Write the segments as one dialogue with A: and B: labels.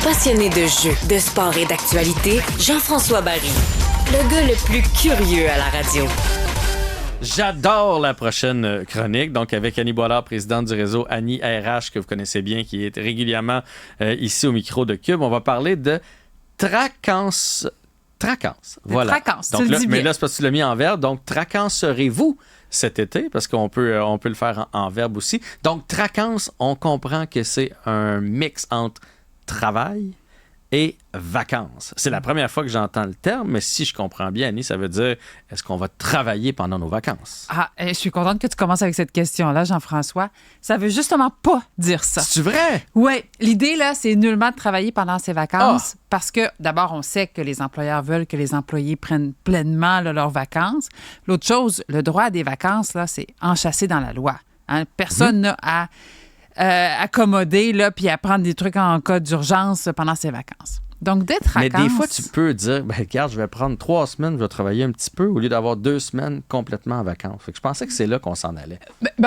A: Passionné de jeux, de sport et d'actualité, Jean-François Barry. Le gars le plus curieux à la radio.
B: J'adore la prochaine chronique. Donc, avec Annie Boilard, présidente du réseau Annie RH, que vous connaissez bien, qui est régulièrement ici au micro de Cube. On va parler de traquance. Voilà.
C: Traquance,
B: donc,
C: tu le dis bien.
B: Mais là, c'est parce que tu l'as mis en verbe. Donc, traquencerez-vous cet été? Parce qu'on peut le faire en verbe aussi. Donc, traquance, on comprend que c'est un mix entre travail et vacances. C'est la première fois que j'entends le terme, mais si je comprends bien, Annie, ça veut dire est-ce qu'on va travailler pendant nos vacances?
C: Je suis contente que tu commences avec cette question-là, Jean-François. Ça veut justement pas dire ça.
B: C'est vrai?
C: Oui, l'idée, là, c'est nullement de travailler pendant ses vacances parce que, d'abord, on sait que les employeurs veulent que les employés prennent pleinement là, leurs vacances. L'autre chose, le droit à des vacances, là, c'est enchâssé dans la loi. Hein? Personne n'a à accommoder là, puis à prendre des trucs en cas d'urgence pendant ses vacances. Donc, d'être vacances...
B: Mais des fois, tu peux dire, regarde, je vais prendre 3 semaines, je vais travailler un petit peu, au lieu d'avoir 2 semaines complètement en vacances. Fait que je pensais que c'est là qu'on s'en allait.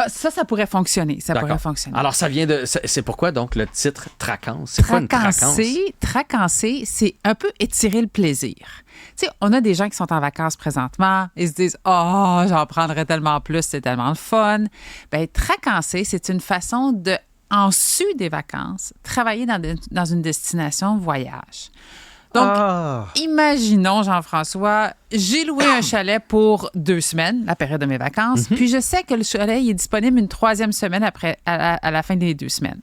C: Ça pourrait fonctionner.
B: D'accord. Alors, ça vient de... C'est pourquoi, donc, le titre « Traquance ». C'est quoi une traquance?
C: Traquencer, c'est un peu étirer le plaisir. Tu sais, on a des gens qui sont en vacances présentement, ils se disent « Oh, j'en prendrais tellement plus, c'est tellement le fun ». Bien, traquencer, c'est une façon de, en su des vacances, travailler dans une destination voyage. Donc, imaginons, Jean-François, j'ai loué un chalet pour 2 semaines, la période de mes vacances, puis je sais que le chalet est disponible une 3e semaine après, à la fin des 2 semaines.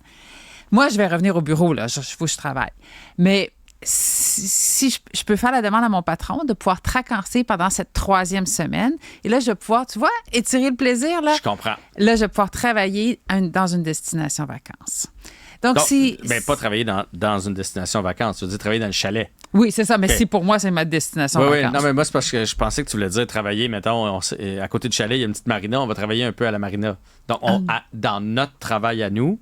C: Moi, je vais revenir au bureau, là, il faut que je travaille. Mais si je peux faire la demande à mon patron de pouvoir traquencer pendant cette 3e semaine, et là, je vais pouvoir, tu vois, étirer le plaisir, là.
B: Je comprends.
C: Là, je vais pouvoir travailler dans une destination vacances. Donc
B: pas travailler dans une destination vacances, tu veux dire travailler dans le chalet.
C: Oui, c'est ça, mais si pour moi, c'est ma destination vacances.
B: Oui, non, mais moi, c'est parce que je pensais que tu voulais dire travailler, mettons, à côté du chalet, il y a une petite marina, on va travailler un peu à la marina. Donc, dans notre travail à nous,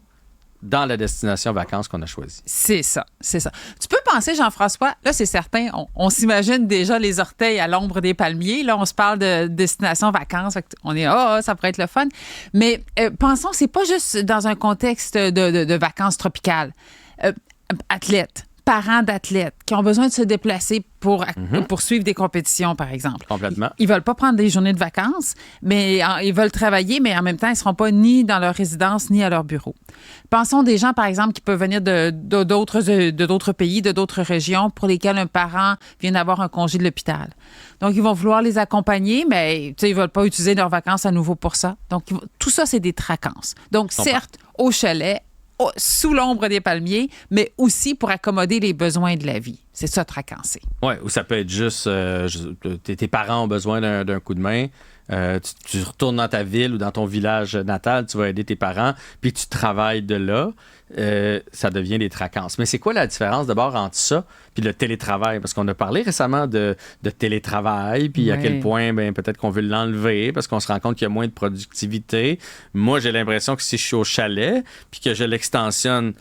B: dans la destination vacances qu'on a choisie.
C: C'est ça. Tu peux penser, Jean-François, là, c'est certain, on s'imagine déjà les orteils à l'ombre des palmiers. Là, on se parle de destination vacances. On est, ça pourrait être le fun. Mais pensons, c'est pas juste dans un contexte de vacances tropicales. Athlètes, parents d'athlètes qui ont besoin de se déplacer pour suivre des compétitions, par exemple.
B: Complètement.
C: Ils veulent pas prendre des journées de vacances, mais ils veulent travailler, mais en même temps, ils seront pas ni dans leur résidence, ni à leur bureau. Pensons des gens, par exemple, qui peuvent venir d'autres pays, de d'autres régions, pour lesquels un parent vient d'avoir un congé de l'hôpital. Donc, ils vont vouloir les accompagner, mais ils veulent pas utiliser leurs vacances à nouveau pour ça. Donc, tout ça, c'est des traquences. Donc, certes, au chalet, sous l'ombre des palmiers, mais aussi pour accommoder les besoins de la vie. C'est ça, traquencer.
B: Oui, ou ça peut être juste tes parents ont besoin d'un coup de main. Tu retournes dans ta ville ou dans ton village natal, tu vas aider tes parents, puis tu travailles de là. Ça devient des traquences. Mais c'est quoi la différence d'abord entre ça puis le télétravail? Parce qu'on a parlé récemment de télétravail, puis à quel point peut-être qu'on veut l'enlever parce qu'on se rend compte qu'il y a moins de productivité. Moi, j'ai l'impression que si je suis au chalet puis que je l'extensionne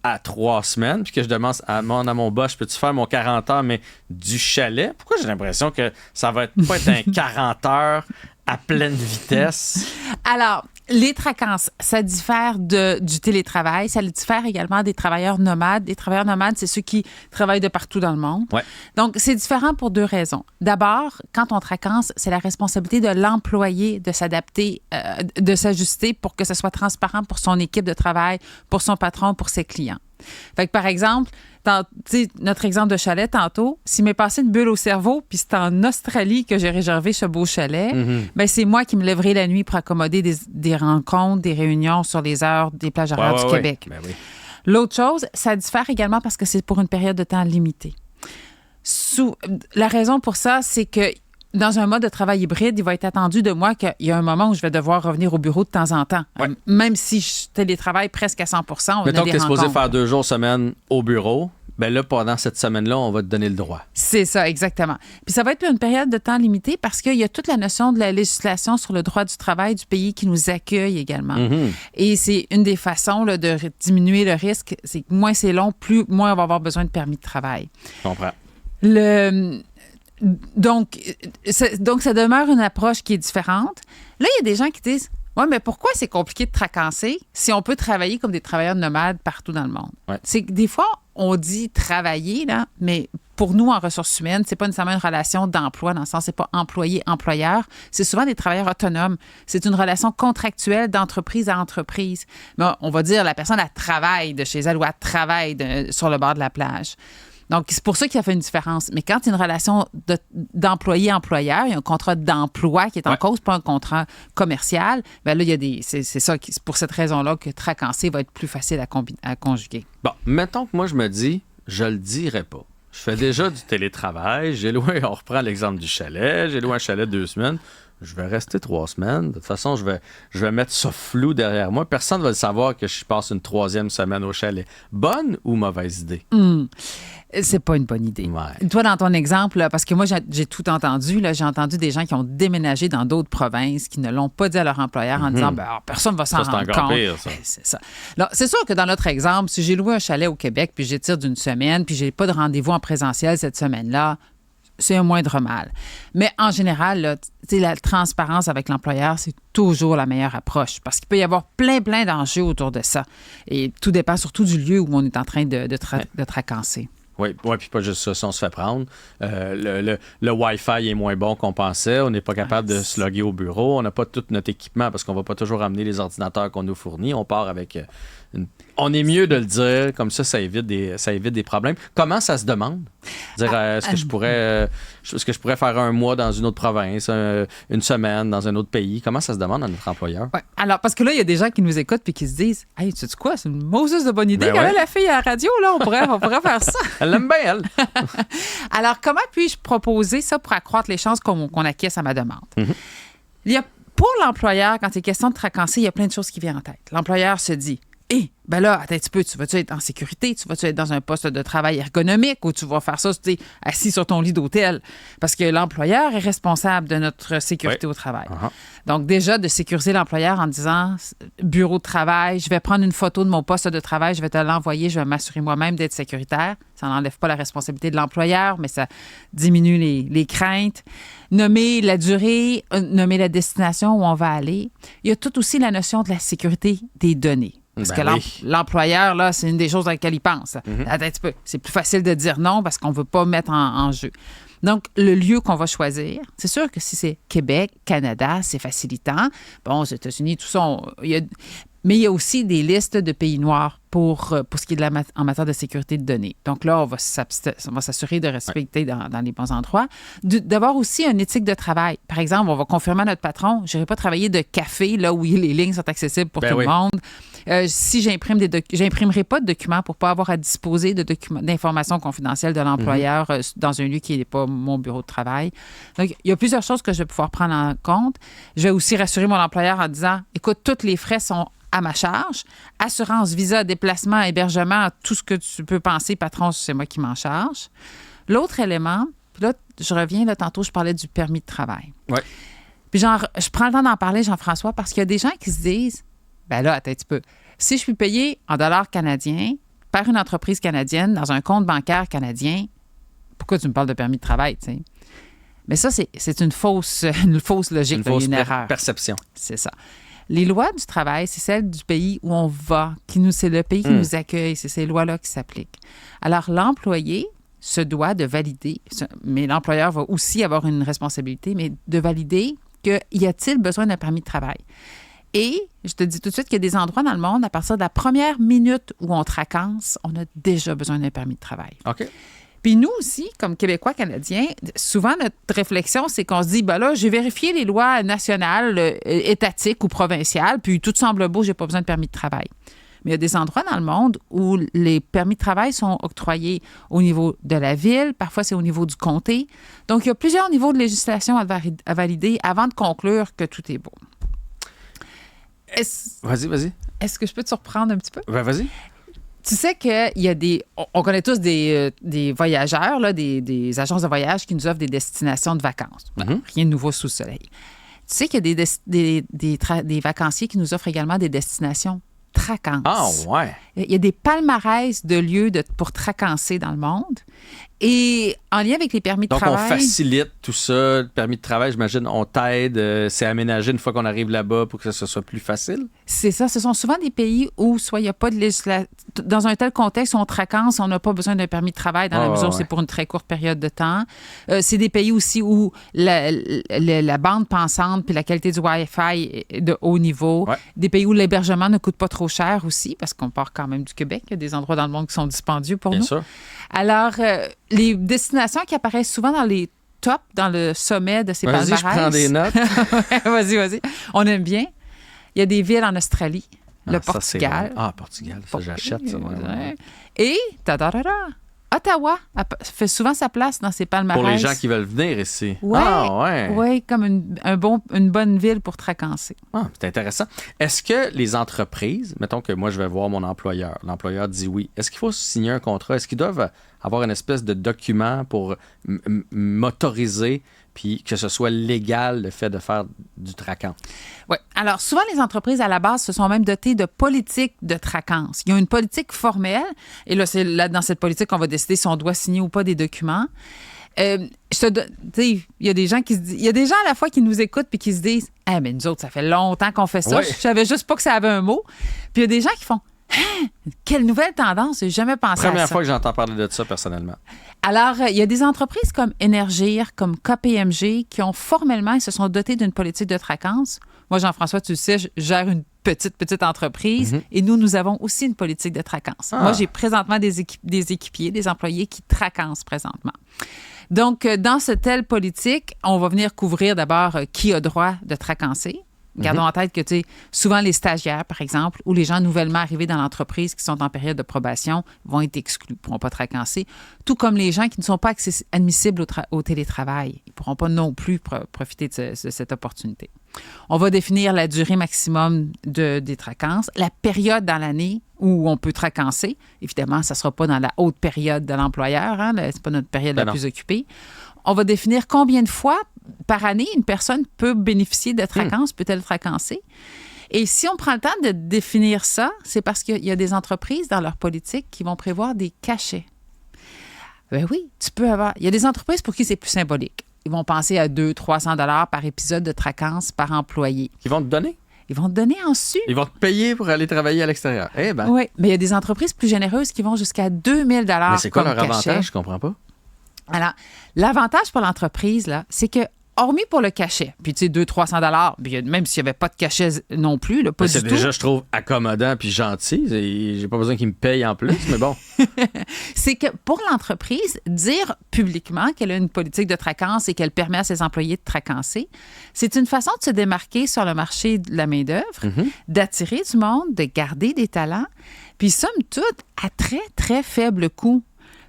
B: à 3 semaines, puis que je demande à mon boss, peux-tu faire mon 40 heures, mais du chalet? Pourquoi j'ai l'impression que ça va pas être un 40 heures à pleine vitesse?
C: Alors, les traquences, ça diffère du télétravail. Ça diffère également des travailleurs nomades. Les travailleurs nomades, c'est ceux qui travaillent de partout dans le monde.
B: Ouais.
C: Donc, c'est différent pour 2 raisons. D'abord, quand on traquence, c'est la responsabilité de l'employé de s'adapter, de s'ajuster pour que ce soit transparent pour son équipe de travail, pour son patron, pour ses clients. Fait que, par exemple, notre exemple de chalet tantôt, s'il m'est passé une bulle au cerveau, puis c'est en Australie que j'ai réservé ce beau chalet, ben c'est moi qui me lèverai la nuit pour accommoder des rencontres, des réunions sur les heures des plages horaires du Québec.
B: Ben oui.
C: L'autre chose, ça diffère également parce que c'est pour une période de temps limitée. La raison pour ça, c'est que dans un mode de travail hybride, il va être attendu de moi qu'il y a un moment où je vais devoir revenir au bureau de temps en temps.
B: Ouais.
C: Même si je télétravaille presque à 100%, on a des rencontres.
B: Mettons que tu es supposé faire 2 jours semaine au bureau. Ben là, pendant cette semaine-là, on va te donner le droit.
C: C'est ça, exactement. Puis ça va être une période de temps limitée parce qu'il y a toute la notion de la législation sur le droit du travail du pays qui nous accueille également. Et c'est une des façons là, de diminuer le risque. C'est que moins c'est long, moins on va avoir besoin de permis de travail.
B: Je comprends.
C: Donc, ça demeure une approche qui est différente. Là, il y a des gens qui disent « Ouais, mais pourquoi c'est compliqué de traquencer si on peut travailler comme des travailleurs nomades partout dans le monde? »
B: Ouais.
C: C'est que des fois, on dit travailler, là, mais pour nous, en ressources humaines, c'est pas nécessairement une relation d'emploi, dans le sens, c'est pas employé-employeur. C'est souvent des travailleurs autonomes. C'est une relation contractuelle d'entreprise à entreprise. Mais on va dire, la personne, elle travaille de chez elle ou elle travaille sur le bord de la plage. Donc, c'est pour ça qu'il y a fait une différence. Mais quand il y a une relation d'employé-employeur, il y a un contrat d'emploi qui est en cause, pas un contrat commercial, bien là, il y a c'est ça, c'est pour cette raison-là que tracancer va être plus facile à conjuguer.
B: Bon, mettons que moi, je me dis, je le dirai pas. Je fais déjà du télétravail. On reprend l'exemple du chalet. J'ai loué un chalet 2 semaines. Je vais rester 3 semaines. De toute façon, je vais mettre ça flou derrière moi. Personne ne va le savoir que je passe une 3e semaine au chalet. Bonne ou mauvaise idée?
C: C'est pas une bonne idée.
B: Ouais.
C: Toi, dans ton exemple, là, parce que moi, j'ai tout entendu. Là, j'ai entendu des gens qui ont déménagé dans d'autres provinces, qui ne l'ont pas dit à leur employeur en disant personne ne va s'en rendre compte.
B: Pire, ça.
C: C'est ça. Alors, c'est sûr que dans notre exemple, si j'ai loué un chalet au Québec, puis j'étire d'une semaine, puis j'ai pas de rendez-vous en présentiel cette semaine-là, c'est un moindre mal. Mais en général, là, la transparence avec l'employeur, c'est toujours la meilleure approche parce qu'il peut y avoir plein d'enjeux autour de ça. Et tout dépend surtout du lieu où on est en train de tracancer.
B: Oui, puis pas juste ça, si on se fait prendre. Le Wi-Fi est moins bon qu'on pensait. On n'est pas capable de se loguer au bureau. On n'a pas tout notre équipement parce qu'on ne va pas toujours amener les ordinateurs qu'on nous fournit. On part avec... On est mieux de le dire, comme ça évite des problèmes. Comment ça se demande? Est-ce que je pourrais faire un mois dans une autre province, une semaine dans un autre pays? Comment ça se demande à notre employeur?
C: Ouais. Alors, parce que là, il y a des gens qui nous écoutent et qui se disent « Hey, tu sais quoi? C'est une Moses de bonne idée. Quand la fille à la radio, là, on pourrait faire ça. »
B: Elle l'aime bien, elle.
C: Alors, comment puis-je proposer ça pour accroître les chances qu'on acquiesce à ma demande? Pour l'employeur, quand il est question de tracancer, il y a plein de choses qui viennent en tête. L'employeur se dit ben là, attends un petit peu, tu vas-tu être en sécurité? Tu vas-tu être dans un poste de travail ergonomique ou tu vas faire ça, assis sur ton lit d'hôtel? Parce que l'employeur est responsable de notre sécurité au travail. Uh-huh. Donc, déjà, de sécuriser l'employeur en disant bureau de travail, je vais prendre une photo de mon poste de travail, je vais te l'envoyer, je vais m'assurer moi-même d'être sécuritaire. Ça n'enlève pas la responsabilité de l'employeur, mais ça diminue les craintes. Nommer la durée, nommer la destination où on va aller. Il y a tout aussi la notion de la sécurité des données. Parce que l'employeur, là, c'est une des choses à laquelle il pense. Mm-hmm. Attends un petit peu. C'est plus facile de dire non parce qu'on ne veut pas mettre en jeu. Donc, le lieu qu'on va choisir, c'est sûr que si c'est Québec, Canada, c'est facilitant. Bon, aux États-Unis, tout ça, mais il y a aussi des listes de pays noirs pour ce qui est en matière de sécurité de données. Donc là, on va s'assurer de respecter dans les bons endroits. D'avoir aussi une éthique de travail. Par exemple, on va confirmer à notre patron, je n'irai pas travailler de café là où les lignes sont accessibles pour tout le monde. Si j'imprimerai pas de documents pour ne pas avoir à disposer d'informations confidentielles de l'employeur dans un lieu qui n'est pas mon bureau de travail. Donc, il y a plusieurs choses que je vais pouvoir prendre en compte. Je vais aussi rassurer mon employeur en disant, écoute, tous les frais sont à ma charge. Assurance, visa, déplacement, hébergement, tout ce que tu peux penser, patron, c'est moi qui m'en charge. L'autre élément, puis là, je reviens, là, tantôt, je parlais du permis de travail.
B: Ouais.
C: Puis je prends le temps d'en parler, Jean-François, parce qu'il y a des gens qui se disent, ben là, attends un petit peu. Si je suis payé en dollars canadiens par une entreprise canadienne dans un compte bancaire canadien, pourquoi tu me parles de permis de travail, tu sais? Mais ça, c'est une fausse logique, une erreur.
B: Perception.
C: C'est ça. Les lois du travail, c'est celles du pays où on va, c'est le pays qui nous accueille, c'est ces lois-là qui s'appliquent. Alors, l'employé se doit de valider, mais l'employeur va aussi avoir une responsabilité, mais de valider y a-t-il besoin d'un permis de travail. Et je te dis tout de suite qu'il y a des endroits dans le monde, à partir de la première minute où on tracance, on a déjà besoin d'un permis de travail.
B: OK.
C: Puis nous aussi, comme Québécois, Canadiens, souvent notre réflexion, c'est qu'on se dit, ben là, j'ai vérifié les lois nationales, étatiques ou provinciales, puis tout semble beau, j'ai pas besoin de permis de travail. Mais il y a des endroits dans le monde où les permis de travail sont octroyés au niveau de la ville, parfois c'est au niveau du comté. Donc, il y a plusieurs niveaux de législation à valider avant de conclure que tout est beau.
B: Vas-y.
C: Est-ce que je peux te surprendre un petit peu?
B: Ben, vas-y.
C: Tu sais qu'il y a on connaît tous des voyageurs, là, des agences de voyage qui nous offrent des destinations de vacances. Ben, rien de nouveau sous le soleil. Tu sais qu'il y a des vacanciers qui nous offrent également des destinations tracances.
B: Ah, ouais.
C: Il y a des palmarès de lieux pour tracancer dans le monde. Et en lien avec les permis de
B: Donc,
C: travail...
B: on facilite tout ça. Le permis de travail, j'imagine, on t'aide. C'est aménagé une fois qu'on arrive là-bas pour que ce soit plus facile.
C: C'est ça. Ce sont souvent des pays où soit il n'y a pas de législation. Dans un tel contexte, on traquance, on n'a pas besoin d'un permis de travail dans la mesure où c'est pour une très courte période de temps. C'est des pays aussi où la bande passante puis la qualité du Wi-Fi est de haut niveau.
B: Ouais.
C: Des pays où l'hébergement ne coûte pas trop cher aussi, parce qu'on part quand même du Québec. Il y a des endroits dans le monde qui sont dispendieux pour
B: Bien
C: nous.
B: sûr.
C: Alors, les destinations qui apparaissent souvent dans les tops, dans le sommet de ces palmarès...
B: Vas-y, je prends des notes.
C: Vas-y. On aime bien. Il y a des villes en Australie, le
B: Ça,
C: Portugal.
B: Portugal, ça, j'achète ça. Ouais.
C: Et, Ottawa fait souvent sa place dans ces palmarès.
B: Pour les gens qui veulent venir ici.
C: Ouais,
B: ouais.
C: Oui, comme une bonne ville pour traquencer.
B: C'est intéressant. Est-ce que les entreprises, mettons que moi je vais voir mon employeur, l'employeur dit oui, est-ce qu'il faut signer un contrat? Est-ce qu'ils doivent avoir une espèce de document pour m'autoriser puis que ce soit légal le fait de faire du traquant?
C: Oui. Alors, souvent, les entreprises, à la base, se sont même dotées de politiques de traquance. Ils ont une politique formelle, et là, c'est dans cette politique qu'on va décider si on doit signer ou pas des documents. Il y a des gens il y a des gens à la fois qui nous écoutent puis qui se disent « Ah, mais nous autres, ça fait longtemps qu'on fait ça.
B: Ouais.
C: Je savais juste pas que ça avait un mot. » Puis il y a des gens qui font « Ah, quelle nouvelle tendance! J'ai jamais pensé à ça. »
B: Première fois que j'entends parler de ça personnellement.
C: Alors, il y a des entreprises comme Énergir, comme KPMG, qui ont formellement, ils se sont dotés d'une politique de traquance. Moi, Jean-François, tu le sais, je gère une petite entreprise et nous avons aussi une politique de traquance. Moi, j'ai présentement des équipiers, des employés qui traquancent présentement. Donc, dans cette telle politique, on va venir couvrir d'abord qui a droit de traquancer. Gardons en tête que, tu sais, souvent les stagiaires, par exemple, ou les gens nouvellement arrivés dans l'entreprise qui sont en période de probation vont être exclus, ne pourront pas traquancer, tout comme les gens qui ne sont pas admissibles au télétravail. Ils ne pourront pas non plus profiter de cette opportunité. On va définir la durée maximum des traquances, la période dans l'année où on peut traquancer. Évidemment, ça ne sera pas dans la haute période de l'employeur, ce n'est pas notre période la plus occupée. On va définir combien de fois par année une personne peut bénéficier de traquance, peut-elle traquancer. Et si on prend le temps de définir ça, c'est parce qu'il y a des entreprises dans leur politique qui vont prévoir des cachets. Ben oui, tu peux avoir... Il y a des entreprises pour qui c'est plus symbolique. Ils vont penser à 200-300 $ par épisode de traquance par employé.
B: Ils vont te donner?
C: Ils vont te donner en su.
B: Ils vont te payer pour aller travailler à l'extérieur. Eh ben.
C: Oui, mais il y a des entreprises plus généreuses qui vont jusqu'à 2000 $
B: Mais c'est quoi leur
C: cachet.
B: avantage? Je comprends pas.
C: Alors, l'avantage pour l'entreprise, là, c'est que, hormis pour le cachet, puis tu sais, 200-300 $, même s'il n'y avait pas de cachet non plus, là, pas du tout.
B: C'est déjà, je trouve, accommodant puis gentil. J'ai pas besoin qu'ils me payent en plus, mais bon.
C: C'est que pour l'entreprise, dire publiquement qu'elle a une politique de traquance et qu'elle permet à ses employés de traquancer, c'est une façon de se démarquer sur le marché de la main-d'œuvre, d'attirer du monde, de garder des talents, puis somme toute, à très, très faible coût.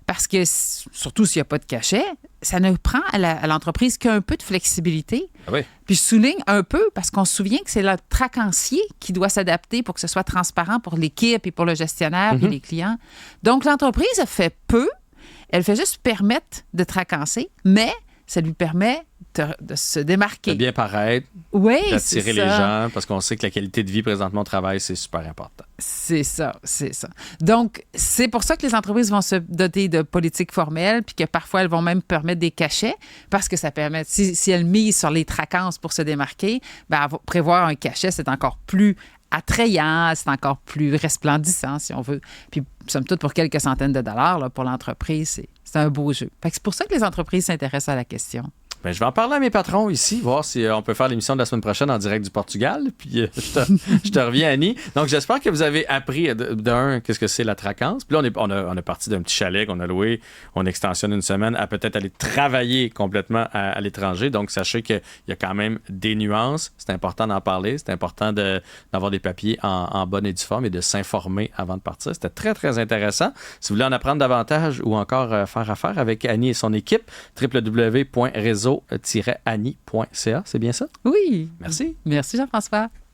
C: Parce que, surtout s'il n'y a pas de cachet, ça ne prend à l'entreprise qu'un peu de flexibilité.
B: Ah oui.
C: Puis je souligne un peu parce qu'on se souvient que c'est le traquancier qui doit s'adapter pour que ce soit transparent pour l'équipe et pour le gestionnaire et les clients. Donc, l'entreprise fait peu. Elle fait juste permettre de traquancer, mais ça lui permet de se démarquer.
B: De bien paraître,
C: oui,
B: d'attirer les gens, parce qu'on sait que la qualité de vie présentement au travail, c'est super important.
C: C'est ça. Donc, c'est pour ça que les entreprises vont se doter de politiques formelles, puis que parfois, elles vont même permettre des cachets, parce que ça permet, si elles misent sur les traquances pour se démarquer, ben, prévoir un cachet, c'est encore plus attrayant, c'est encore plus resplendissant, si on veut. Puis, somme toute, pour quelques centaines de dollars, là, pour l'entreprise, c'est un beau jeu. Fait que c'est pour ça que les entreprises s'intéressent à la question.
B: Ben, je vais en parler à mes patrons ici, voir si on peut faire l'émission de la semaine prochaine en direct du Portugal. Puis je te reviens, Annie. Donc, j'espère que vous avez appris d'un, qu'est-ce que c'est la traquance. Puis là, on est parti d'un petit chalet qu'on a loué. On extensionne une semaine à peut-être aller travailler complètement à l'étranger. Donc, sachez qu'il y a quand même des nuances. C'est important d'en parler. C'est important d'avoir des papiers en bonne et due forme et de s'informer avant de partir. C'était très, très intéressant. Si vous voulez en apprendre davantage ou encore faire affaire avec Annie et son équipe, www.réseau-annie.ca. C'est bien ça?
C: Oui.
B: Merci.
C: Merci, Jean-François.